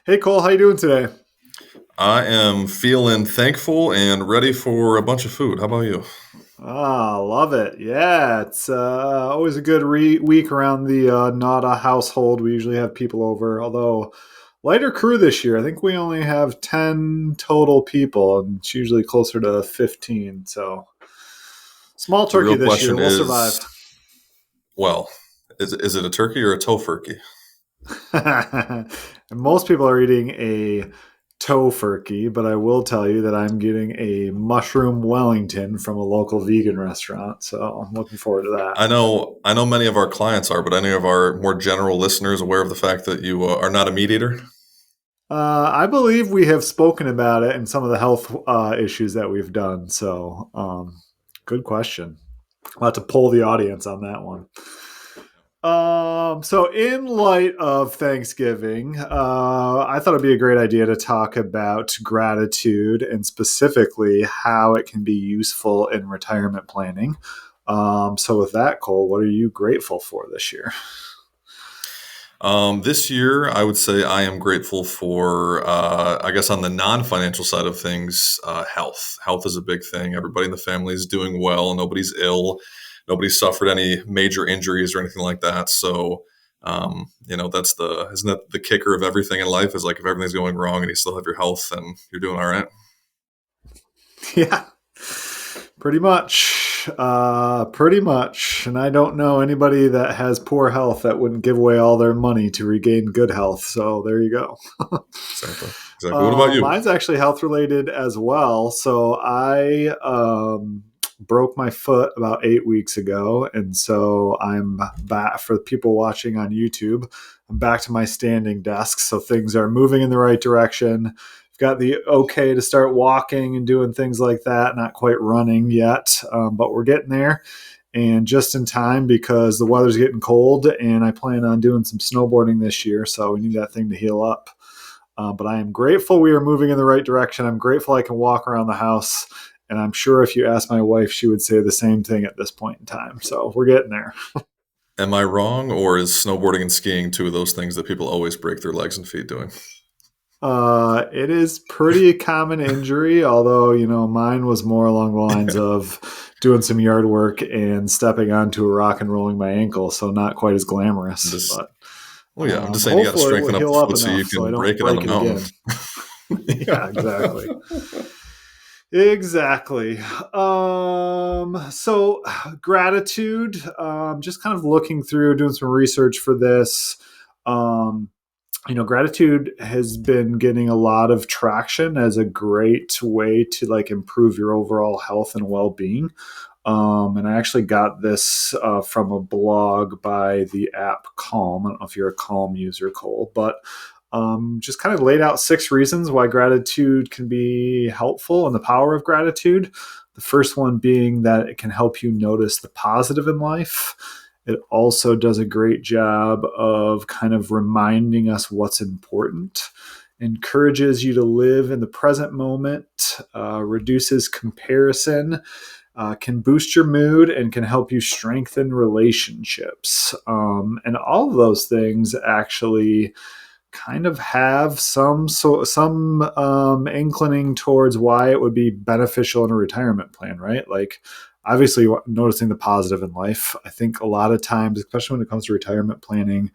Hey Cole, how you doing today? I am feeling thankful and ready for a bunch of food. How about you? Love it. Yeah, it's always a good week around the Nauta household. We usually have people over, although lighter crew this year. I think we only have 10 total people, and it's usually closer to 15. So small The turkey real this year. question We'll survive. is, well, is it a turkey or a tofurkey? And most people are eating a tofurkey, but I will tell you that I'm getting a mushroom Wellington from a local vegan restaurant. So I'm looking forward to that. I know many of our clients are, but any of our more general listeners aware of the fact that you are not a meat eater? I believe we have spoken about it and some of the health issues that we've done. So, good question. I'll have to poll the audience on that one. So in light of Thanksgiving, I thought it'd be a great idea to talk about gratitude and specifically how it can be useful in retirement planning. So with that, Cole, what are you grateful for this year? This year, I would say I am grateful for, I guess, on the non-financial side of things, health. Health is a big thing. Everybody in the family is doing well. Nobody's ill. Nobody's suffered any major injuries or anything like that. So, that's isn't that the kicker of everything in life is like if everything's going wrong and you still have your health and you're doing all right. Yeah, pretty much. Pretty much. And I don't know anybody that has poor health that wouldn't give away all their money to regain good health. So there you go. Exactly. Exactly. What about you? Mine's actually health related as well. So I broke my foot about 8 weeks ago. And so I'm back for people watching on YouTube. I'm back to my standing desk. So things are moving in the right direction. Got the okay to start walking and doing things like that. Not quite running yet, but we're getting there. And just in time because the weather's getting cold, and I plan on doing some snowboarding this year. So we need that thing to heal up. But I am grateful we are moving in the right direction. I'm grateful I can walk around the house. And I'm sure if you ask my wife, she would say the same thing at this point in time. So we're getting there. Am I wrong, or is snowboarding and skiing two of those things that people always break their legs and feet doing? It is pretty common injury, although, mine was more along the lines of doing some yard work and stepping onto a rock and rolling my ankle. So not quite as I'm glamorous, just but Well, yeah, I'm just saying you got to hopefully it will strengthen up the heal up foot so you enough so I can don't break it on the break it mountain. again. Yeah, exactly. Exactly. So gratitude, just kind of looking through, doing some research for this. Um, Gratitude has been getting a lot of traction as a great way to like improve your overall health and well-being. And I actually got this from a blog by the app Calm. I don't know if you're a Calm user, Cole, but just kind of laid out 6 reasons why gratitude can be helpful and the power of gratitude. The first one being that it can help you notice the positive in life. It also does a great job of kind of reminding us what's important, encourages you to live in the present moment, reduces comparison, can boost your mood, and can help you strengthen relationships. And all of those things actually kind of have some inclining towards why it would be beneficial in a retirement plan, right? Like obviously noticing the positive in life. I think a lot of times, especially when it comes to retirement planning,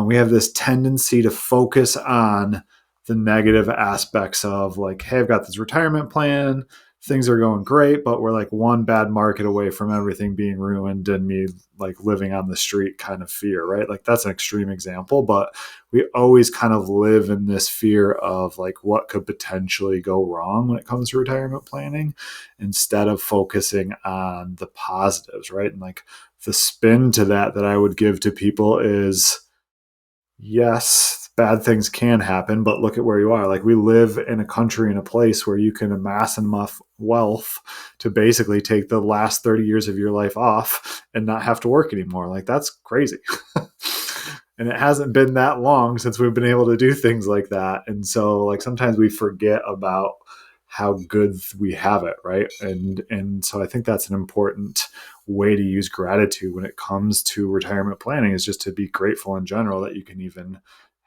we have this tendency to focus on the negative aspects of like, hey, I've got this retirement plan, things are going great, but we're like one bad market away from everything being ruined and me like living on the street kind of fear, right? Like that's an extreme example, but we always kind of live in this fear of like what could potentially go wrong when it comes to retirement planning instead of focusing on the positives, right? And like the spin to that I would give to people is yes, bad things can happen, but look at where you are. Like we live in a country in a place where you can amass enough wealth to basically take the last 30 years of your life off and not have to work anymore. Like that's crazy. And it hasn't been that long since we've been able to do things like that. And so like sometimes we forget about how good we have it, right? And so I think that's an important way to use gratitude when it comes to retirement planning is just to be grateful in general that you can even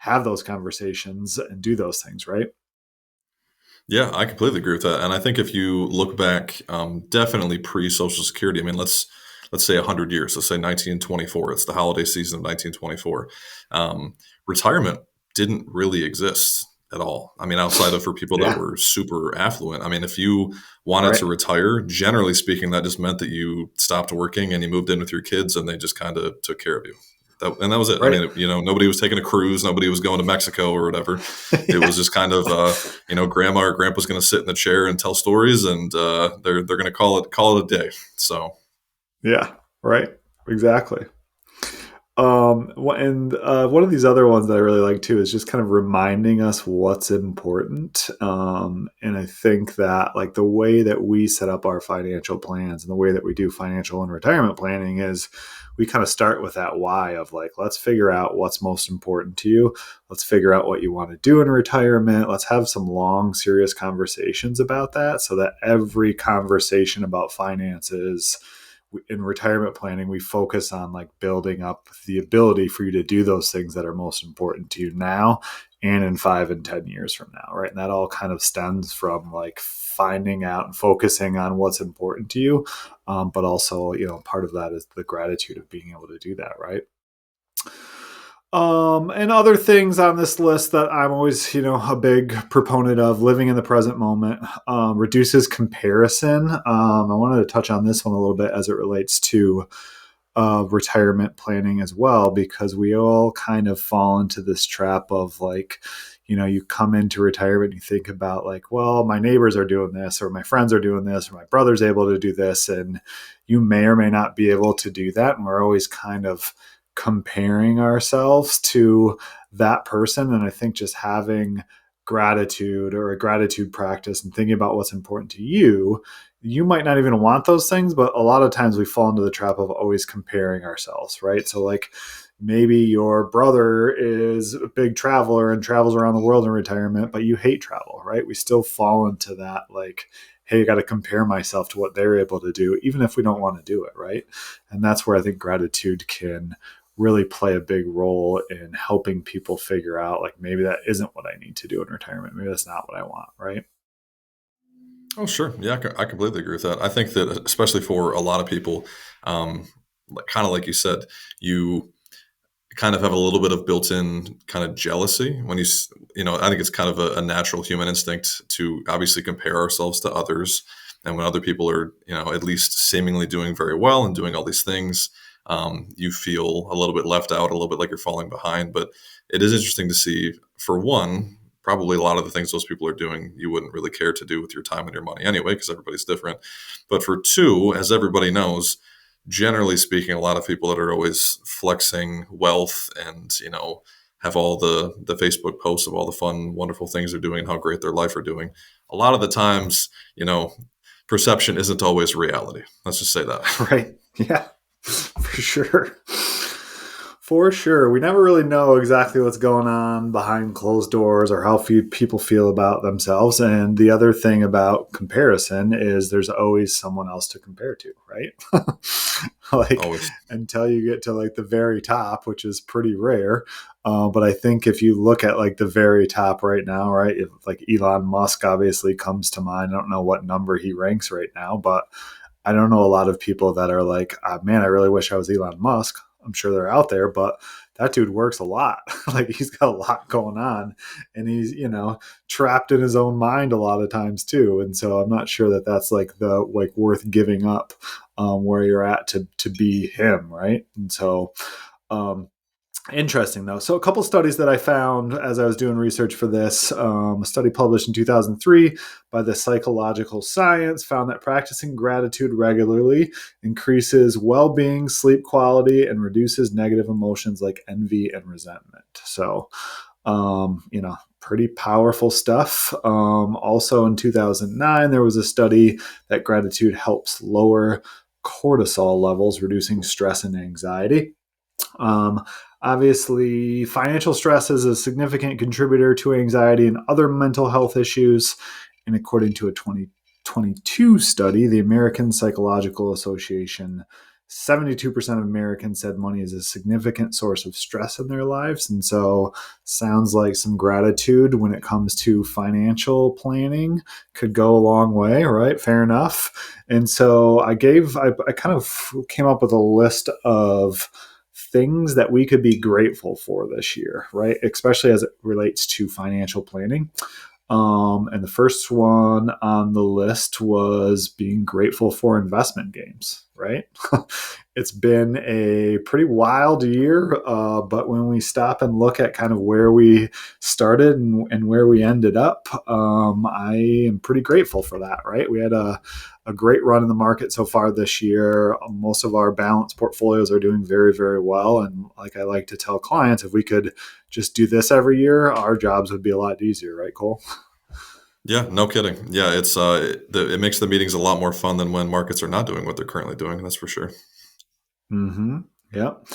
have those conversations and do those things, right? Yeah, I completely agree with that. And I think if you look back, definitely pre-Social Security. I mean, let's say 100 years. Let's say 1924. It's the holiday season of 1924. Retirement didn't really exist at all. I mean, outside of for people that Yeah. were super affluent. I mean, if you wanted to Right. retire, generally speaking, that just meant that you stopped working and you moved in with your kids, and they just kind of took care of you. And that was it. I Right. mean, nobody was taking a cruise, nobody was going to Mexico or whatever. It Yeah. was just kind of, grandma or grandpa's going to sit in the chair and tell stories, and they're going to call it a day. So, Yeah. Right. Exactly. And one of these other ones that I really like too is just kind of reminding us what's important. And I think that like the way that we set up our financial plans and the way that we do financial and retirement planning is we kind of start with that why of like, let's figure out what's most important to you. Let's figure out what you want to do in retirement. Let's have some long, serious conversations about that so that every conversation about finances in retirement planning, we focus on like building up the ability for you to do those things that are most important to you now and in 5 and 10 years from now, right? And that all kind of stems from like finding out and focusing on what's important to you, but also, part of that is the gratitude of being able to do that, right? And other things on this list that I'm always, a big proponent of living in the present moment, reduces comparison. I wanted to touch on this one a little bit as it relates to retirement planning as well, because we all kind of fall into this trap of like, you come into retirement and you think about like, well, my neighbors are doing this, or my friends are doing this, or my brother's able to do this. And you may or may not be able to do that. And we're always kind of comparing ourselves to that person. And I think just having gratitude or a gratitude practice and thinking about what's important to you, you might not even want those things, but a lot of times we fall into the trap of always comparing ourselves, right? So like maybe your brother is a big traveler and travels around the world in retirement, but you hate travel, right? We still fall into that like, hey, I got to compare myself to what they're able to do, even if we don't want to do it, right? And that's where I think gratitude can really play a big role in helping people figure out like maybe that isn't what I need to do in retirement. Maybe that's not what I want, right? oh sure, yeah, I completely agree with that. I think that especially for a lot of people, kind of like you said, you kind of have a little bit of built-in kind of jealousy when I think it's kind of a natural human instinct to obviously compare ourselves to others, and when other people are at least seemingly doing very well and doing all these things, you feel a little bit left out, a little bit like you're falling behind. But it is interesting to see, for one, probably a lot of the things those people are doing you wouldn't really care to do with your time and your money anyway, because everybody's different. But for two, as everybody knows, generally speaking, a lot of people that are always flexing wealth and have all the Facebook posts of all the fun, wonderful things they're doing and how great their life are doing. A lot of the times, perception isn't always reality. Let's just say that. Right. Yeah, for sure. For sure. We never really know exactly what's going on behind closed doors or how few people feel about themselves. And the other thing about comparison is there's always someone else to compare to, right? Like Always. until you get to like the very top, which is pretty rare. But I think if you look at like the very top right now, right, if like Elon Musk obviously comes to mind. I don't know what number he ranks right now, but I don't know a lot of people that are like, man, I really wish I was Elon Musk. I'm sure they're out there, but that dude works a lot. Like he's got a lot going on and he's, trapped in his own mind a lot of times too. And so I'm not sure that that's like worth giving up where you're at to be him. Right. And so, um, interesting though. So a couple studies that I found as I was doing research for this, a study published in 2003 by the Psychological Science found that practicing gratitude regularly increases well-being, sleep quality, and reduces negative emotions like envy and resentment. So, pretty powerful stuff. Also in 2009, there was a study that gratitude helps lower cortisol levels, reducing stress and anxiety. Um, Obviously, financial stress is a significant contributor to anxiety and other mental health issues. And according to a 2022 study, the American Psychological Association 72% of Americans said money is a significant source of stress in their lives. And so sounds like some gratitude when it comes to financial planning could go a long way, right? Fair enough. And so I kind of came up with a list of things that we could be grateful for this year, right? Especially as it relates to financial planning. And the first one on the list was being grateful for investment games, right? It's been a pretty wild year, but when we stop and look at kind of where we started and where we ended up, I am pretty grateful for that, right? We had a great run in the market so far this year. Most of our balanced portfolios are doing very, very well. And like I like to tell clients, if we could just do this every year, our jobs would be a lot easier, right, Cole? Yeah, no kidding. Yeah, it makes the meetings a lot more fun than when markets are not doing what they're currently doing. That's for sure. Mm-hmm. Yep.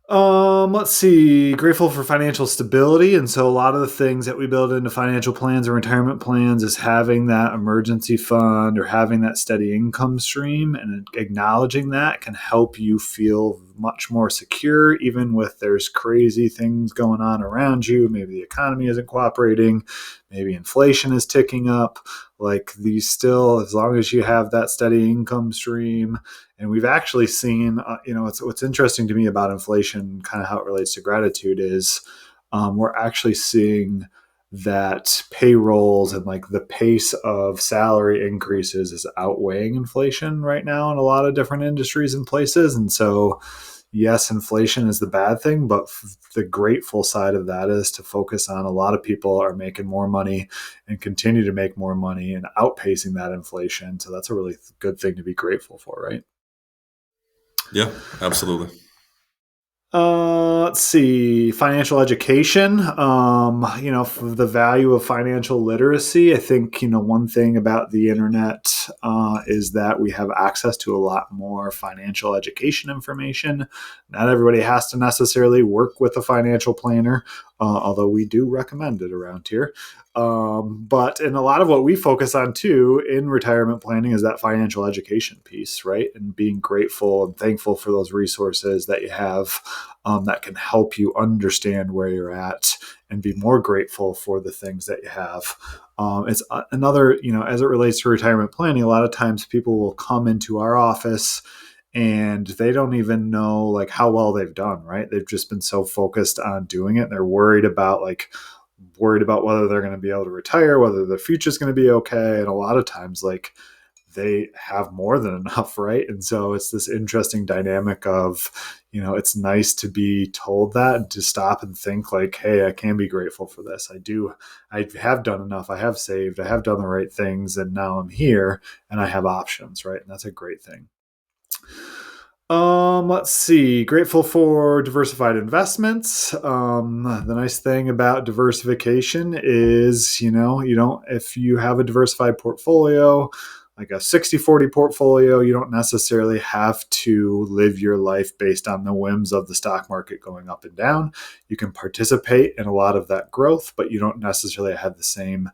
Let's see. Grateful for financial stability. And so a lot of the things that we build into financial plans and retirement plans is having that emergency fund or having that steady income stream, and acknowledging that can help you feel much more secure, even with there's crazy things going on around you. Maybe the economy isn't cooperating. Maybe inflation is ticking up. Like these still, as long as you have that steady income stream. And we've actually seen, what's interesting to me about inflation, kind of how it relates to gratitude, is we're actually seeing that payrolls and like the pace of salary increases is outweighing inflation right now in a lot of different industries and places. And so, yes, inflation is the bad thing, but the grateful side of that is to focus on a lot of people are making more money and continue to make more money and outpacing that inflation. So that's a really good thing to be grateful for, right? Yeah, absolutely. Let's see, financial education. The value of financial literacy. I think, one thing about the internet is that we have access to a lot more financial education information. Not everybody has to necessarily work with a financial planner, although we do recommend it around here. But in a lot of what we focus on too in retirement planning is that financial education piece, right? And being grateful and thankful for those resources that you have that can help you understand where you're at and be more grateful for the things that you have. It's another, as it relates to retirement planning, a lot of times people will come into our office and they don't even know like how well they've done, right? They've just been so focused on doing it. And they're worried about whether they're going to be able to retire, whether their future is going to be okay. And a lot of times, like, they have more than enough, right? And so it's this interesting dynamic of, it's nice to be told that and to stop and think like, hey, I can be grateful for this. I have done enough. I have saved, I have done the right things, and now I'm here and I have options, right? And that's a great thing. Let's see. Grateful for diversified investments. The nice thing about diversification is, if you have a diversified portfolio, like a 60-40 portfolio, you don't necessarily have to live your life based on the whims of the stock market going up and down. You can participate in a lot of that growth, but you don't necessarily have the same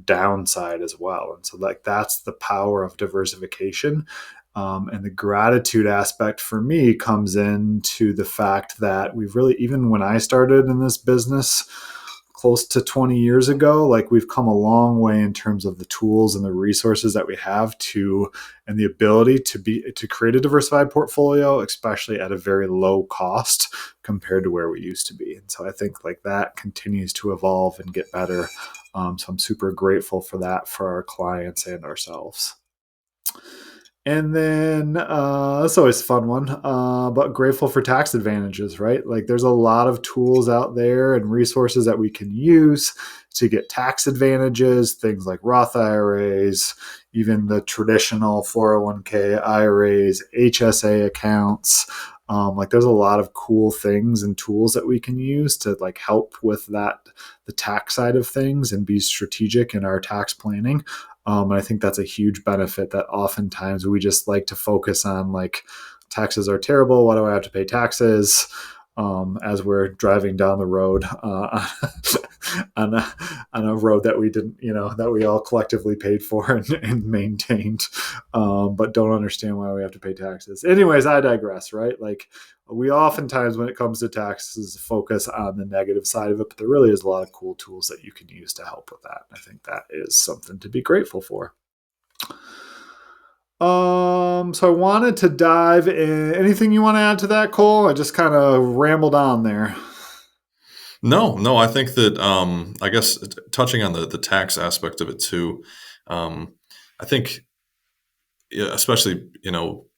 downside as well. And so like that's the power of diversification. And the gratitude aspect for me comes into the fact that we've really, even when I started in this business close to 20 years ago, like we've come a long way in terms of the tools and the resources that we have and the ability to create a diversified portfolio, especially at a very low cost compared to where we used to be. And so I think like that continues to evolve and get better. So I'm super grateful for that for our clients and ourselves. And then that's always a fun one, but grateful for tax advantages, right? Like there's a lot of tools out there and resources that we can use to get tax advantages, things like Roth IRAs, even the traditional 401k IRAs, HSA accounts. Like there's a lot of cool things and tools that we can use to like help with that, the tax side of things, and be strategic in our tax planning. And I think that's a huge benefit that oftentimes we just like to focus on like taxes are terrible. Why do I have to pay taxes? as we're driving down the road on a road that we didn't, that we all collectively paid for and maintained, but don't understand why we have to pay taxes. Anyways, I digress, right? Like, we oftentimes, when it comes to taxes, focus on the negative side of it, but there really is a lot of cool tools that you can use to help with that. I think that is something to be grateful for. So I wanted to dive in. Anything you want to add to that, Cole? I just kind of rambled on there. No, I think that I guess touching on the tax aspect of it too. I think, yeah, especially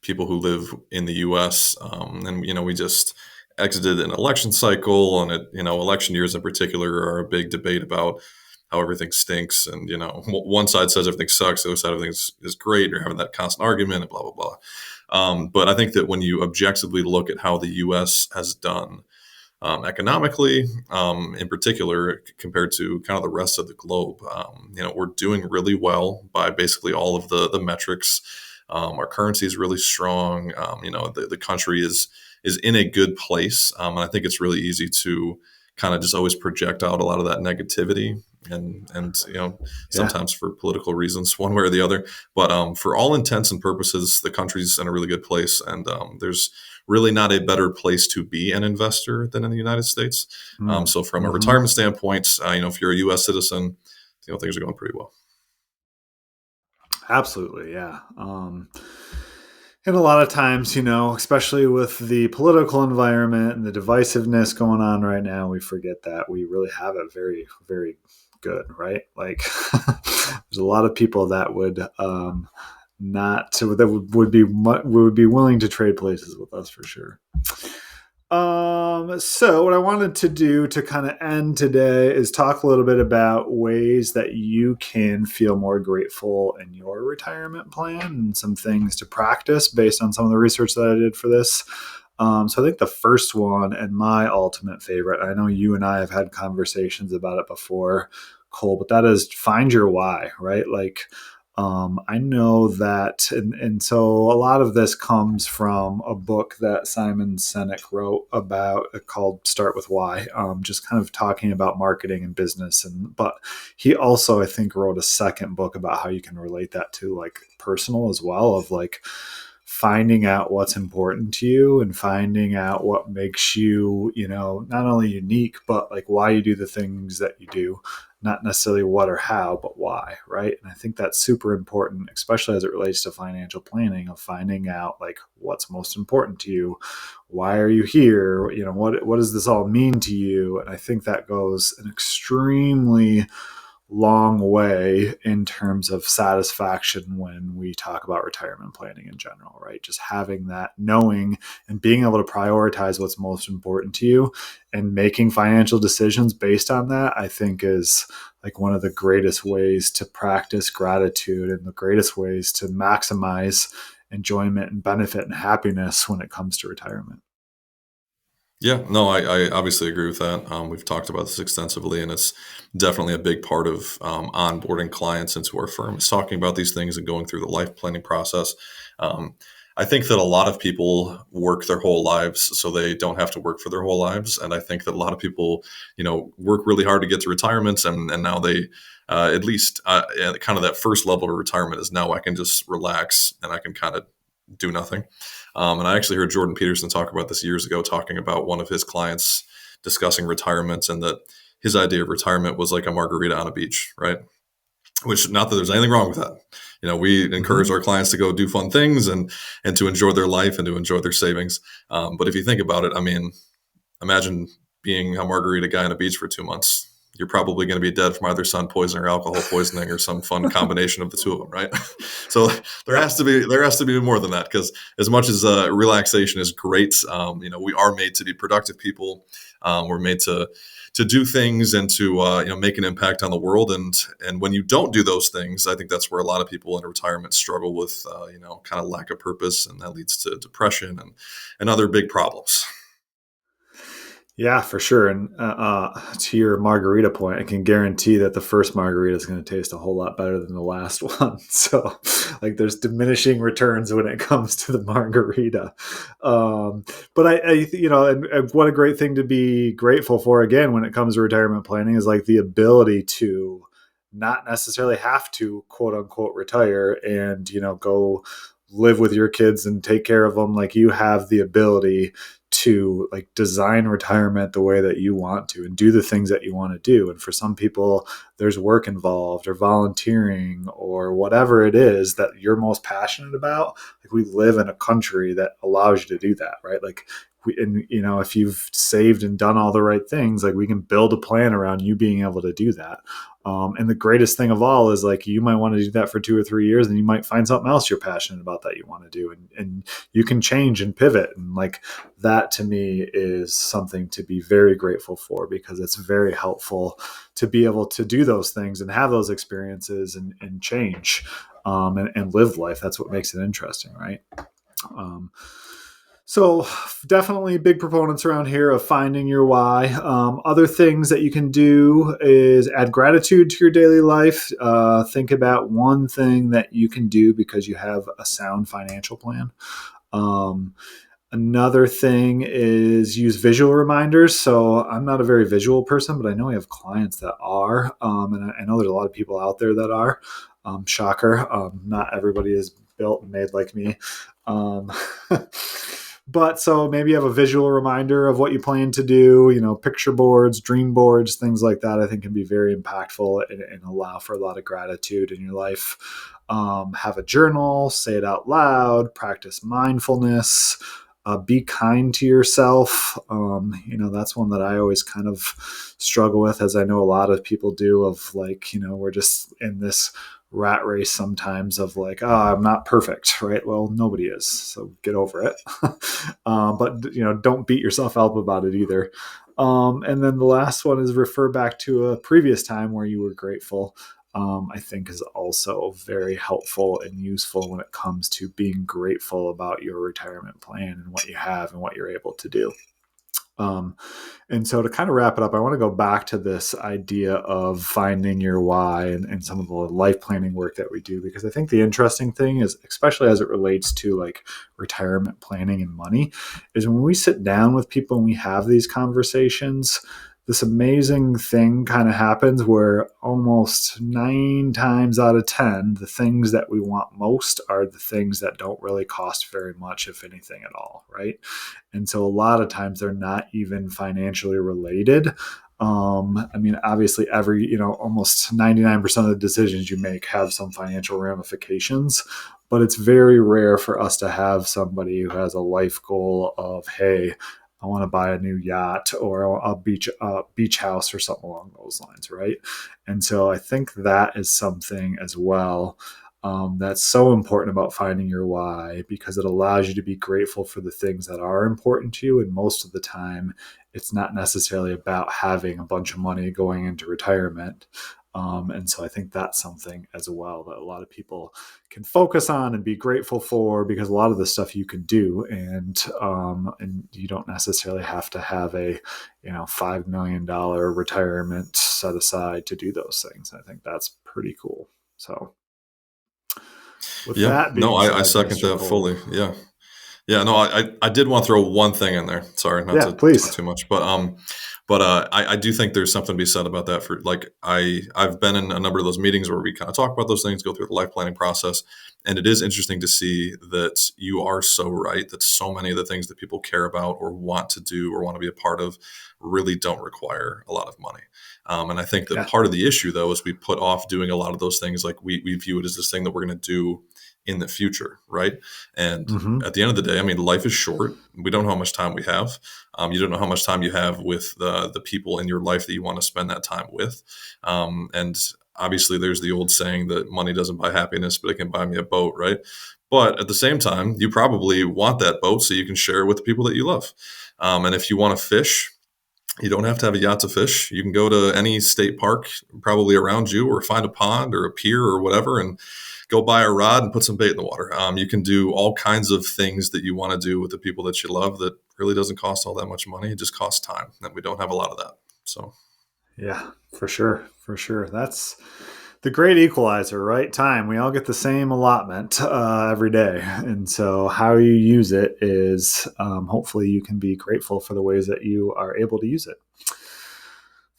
people who live in the U.S. And we just exited an election cycle, and election years in particular are a big debate about how everything stinks, and one side says everything sucks, the other side everything is great. You're having that constant argument and blah blah blah. But I think that when you objectively look at how the U.S. has done economically, in particular, compared to kind of the rest of the globe, we're doing really well by basically all of the metrics. Our currency is really strong. The country is in a good place, and I think it's really easy to kind of just always project out a lot of that negativity, and Yeah. sometimes for political reasons, one way or the other. But for all intents and purposes, the country's in a really good place, and there's really not a better place to be an investor than in the United States. So from a Mm-hmm. retirement standpoint, if you're a U.S. citizen, things are going pretty well. Absolutely, yeah. And a lot of times, especially with the political environment and the divisiveness going on right now, we forget that we really have it very, very good, right? Like, there's a lot of people that would not that would be willing to trade places with us for sure. So what I wanted to do to kind of end today is talk a little bit about ways that you can feel more grateful in your retirement plan and some things to practice based on some of the research that I did for this. So I think the first one and my ultimate favorite, I know you and I have had conversations about it before, Cole, but that is find your why, right? Like, I know that, and so a lot of this comes from a book that Simon Sinek wrote about called "Start with Why," just kind of talking about marketing and business. But he also, I think, wrote a second book about how you can relate that to like personal as well, of like finding out what's important to you and finding out what makes you, not only unique, but like why you do the things that you do, not necessarily what or how, but why, right? And I think that's super important, especially as it relates to financial planning, of finding out like what's most important to you. Why are you here? What does this all mean to you? And I think that goes an extremely long way in terms of satisfaction when we talk about retirement planning in general, right? Just having that knowing and being able to prioritize what's most important to you and making financial decisions based on that, I think is like one of the greatest ways to practice gratitude and the greatest ways to maximize enjoyment and benefit and happiness when it comes to retirement. Yeah, no, I obviously agree with that. We've talked about this extensively, and it's definitely a big part of onboarding clients into our firm is talking about these things and going through the life planning process. Um, I think that a lot of people work their whole lives so they don't have to work for their whole lives. And I think that a lot of people, work really hard to get to retirement, and now they, at least kind of that first level of retirement is now I can just relax and I can kind of do nothing. And I actually heard Jordan Peterson talk about this years ago, talking about one of his clients discussing retirement, and that his idea of retirement was like a margarita on a beach, right? Which, not that there's anything wrong with that. We encourage Mm-hmm. our clients to go do fun things and to enjoy their life and to enjoy their savings. But if you think about it, I mean, imagine being a margarita guy on a beach for 2 months. You're probably going to be dead from either sun poisoning or alcohol poisoning or some fun combination of the two of them, right? So Yeah. there has to be more than that, because as much as relaxation is great, we are made to be productive people. We're made to do things and to make an impact on the world. And when you don't do those things, I think that's where a lot of people in retirement struggle with kind of lack of purpose, and that leads to depression and other big problems. Yeah, for sure. And to your margarita point, I can guarantee that the first margarita is going to taste a whole lot better than the last one. So Like there's diminishing returns when it comes to the margarita. Um, but and what a great thing to be grateful for again when it comes to retirement planning is like the ability to not necessarily have to quote unquote retire and go live with your kids and take care of them. Like you have the ability to like design retirement the way that you want to and do the things that you want to do. And for some people there's work involved or volunteering or whatever it is that you're most passionate about. Like we live in a country that allows you to do that, right? Like if you've saved and done all the right things, like we can build a plan around you being able to do that. And the greatest thing of all is like you might want to do that for 2 or 3 years, and you might find something else you're passionate about that you want to do, and you can change and pivot. And like that to me is something to be very grateful for because it's very helpful to be able to do those things and have those experiences and change and live life. That's what makes it interesting, right? So definitely big proponents around here of finding your why. Other things that you can do is add gratitude to your daily life. Think about one thing that you can do because you have a sound financial plan. Another thing is use visual reminders. So I'm not a very visual person, but I know I have clients that are, and I know there's a lot of people out there that are. Shocker. Not everybody is built and made like me. Um, but so maybe you have a visual reminder of what you plan to do, picture boards, dream boards, things like that, I think can be very impactful and allow for a lot of gratitude in your life. Have a journal, say it out loud, practice mindfulness, be kind to yourself. That's one that I always kind of struggle with, as I know a lot of people do, of like, we're just in this rat race sometimes of like, oh, I'm not perfect, right? Well, nobody is, so get over it. But don't beat yourself up about it either. And then the last one is refer back to a previous time where you were grateful. I think is also very helpful and useful when it comes to being grateful about your retirement plan and what you have and what you're able to do. And so to kind of wrap it up, I want to go back to this idea of finding your why and some of the life planning work that we do, because I think the interesting thing is, especially as it relates to like retirement planning and money, is when we sit down with people and we have these conversations, this amazing thing kind of happens where almost 9 times out of 10, the things that we want most are the things that don't really cost very much, if anything at all, right? And so a lot of times they're not even financially related. Obviously almost 99% of the decisions you make have some financial ramifications, but it's very rare for us to have somebody who has a life goal of, hey, I want to buy a new yacht or a beach house or something along those lines, right? And so I think that is something as well that's so important about finding your why, because it allows you to be grateful for the things that are important to you. And most of the time, it's not necessarily about having a bunch of money going into retirement. And so I think that's something as well that a lot of people can focus on and be grateful for, because a lot of the stuff you can do, and you don't necessarily have to have a $5 million retirement set aside to do those things. I think that's pretty cool. So with Yeah, that no, being I said, second Mr. that Cole, fully. Yeah. Yeah, no, I did want to throw one thing in there. Sorry, not yeah, to talk please. too much, I do think there's something to be said about that. For like, I've been in a number of those meetings where we kind of talk about those things, go through the life planning process, and it is interesting to see that you are so right that so many of the things that people care about or want to do or want to be a part of really don't require a lot of money. And I think that Yeah. part of the issue, though, is we put off doing a lot of those things. Like we view it as this thing that we're going to do in the future, right? And Mm-hmm. at the end of the day, I mean, life is short. We don't know how much time we have. You don't know how much time you have with the people in your life that you want to spend that time with. And obviously, there's the old saying that money doesn't buy happiness, but it can buy me a boat, right? But at the same time, you probably want that boat so you can share it with the people that you love. And if you want to fish, you don't have to have a yacht to fish. You can go to any state park probably around you, or find a pond or a pier or whatever, and go buy a rod and put some bait in the water. You can do all kinds of things that you want to do with the people that you love that really doesn't cost all that much money. It just costs time, and we don't have a lot of that. So Yeah, for sure. For sure. That's The great equalizer, right? Time. We all get the same allotment every day. And so, how you use it is hopefully you can be grateful for the ways that you are able to use it.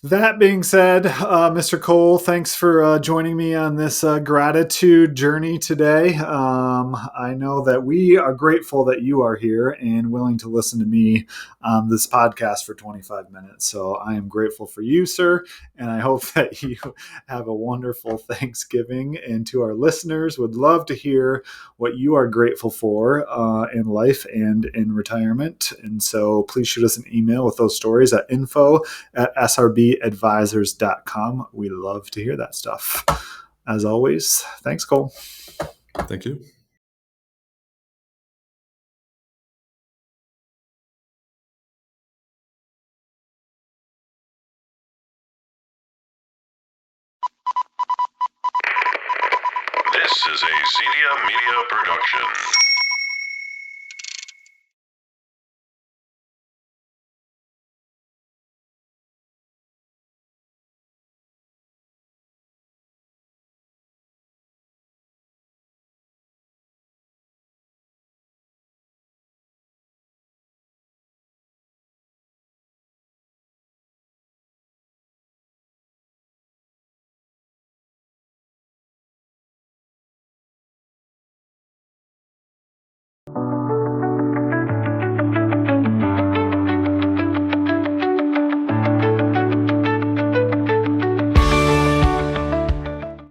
That being said, Mr. Cole, thanks for joining me on this gratitude journey today. I know that we are grateful that you are here and willing to listen to me on this podcast for 25 minutes. So I am grateful for you, sir, and I hope that you have a wonderful Thanksgiving. And to our listeners, would love to hear what you are grateful for in life and in retirement. And so please shoot us an email with those stories at info@srbadvisors.com. We love to hear that stuff. As always, thanks, Cole. Thank you. This is a Zedia Media production.